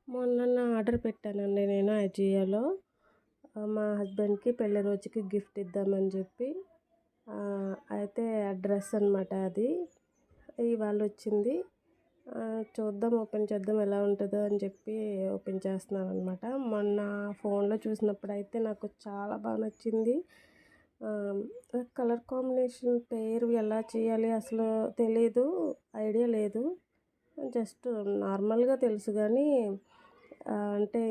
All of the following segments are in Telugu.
మొన్న ఆర్డర్ పెట్టానండి నేను అజియోలో. మా హస్బెండ్‌కి పెళ్లి రోజుకి గిఫ్ట్ ఇద్దామని చెప్పి. అయితే ఆ డ్రెస్ అనమాట అది. ఇవాళొచ్చింది. చూద్దాం, ఓపెన్ చేద్దాం ఎలా ఉంటదో అని చెప్పి ఓపెన్ చేస్తున్నాననమాట. మొన్న ఫోన్‌లో చూసినప్పుడైతే నాకు చాలా బాగా నచ్చింది. ఆహ్, కలర్ కాంబినేషన్ పేరు ఎలా చేయాలి అసలు తెలీదు. ఐడియా లేదు. జస్ట్ నార్మల్‌గా తెలుసు గానీ అంటే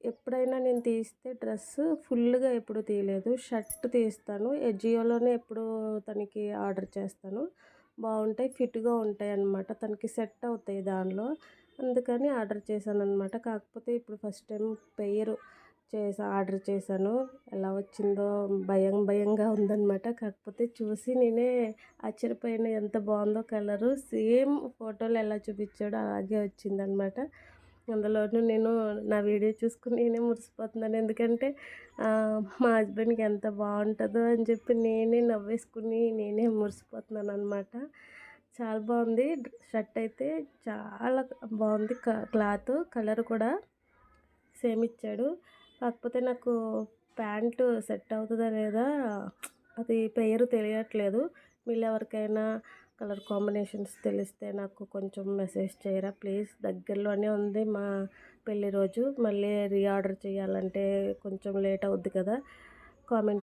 ఎప్పుడైనా నేను తీస్తే డ్రెస్సు ఫుల్లుగా ఎప్పుడు తీయలేదు. షర్ట్ తీస్తాను. ఎజియోలోనే ఎప్పుడూ తనకి ఆర్డర్ చేస్తాను. బావుంటాయి. ఫిట్‌గా ఉంటాయన్నమాట. తనకి సెట్ అవుతాయి దానిలో. అందుకని ఆర్డర్ చేశాననమాట. కాకపోతే ఇప్పుడు ఫస్ట్ టైం పెయిర్ ఆర్డర్ చేశాను. ఎలా వచ్చిందో భయంగా ఉందనమాట. కాకపోతే చూసి నేనే ఆశ్చర్యపోయాను. ఎంత బావుందో కలరు. సేమ్ ఫోటోలో ఎలా చూపిచ్చాడో అలాగే వచ్చిందనమాట. అందులోనూ నేను నా వీడియో చూసుకొని నేనే మురిసిపోతున్నాను. ఎందుకంటే మా హస్బెండ్‌కి ఎంత బావుంటదో అని చెప్పి నేనే నవ్వేసుకుని నేనే మురిసిపోతున్నాననమాట. చాలా బావుంది. షర్ట్ అయితే చాలా బావుంది. క్లాతు, కలర్ కూడా సేమ్ ఇచ్చాడు. కాకపోతే నాకు ప్యాంటు సెట్ అవుతదా లేదా అది పేరు తెలియట్లేదు. మీరెవరికైనా కలర్ కాంబినేషన్స్ తెలిస్తే నాకు కొంచెం మెసేజ్ చేయరా ప్లీజ్? దగ్గరలోనే ఉంది మా పెళ్లి రోజు. మళ్ళీ రీఆర్డర్ చేయాలంటే కొంచెం లేట్ అవుద్ది కదా! కామెంట్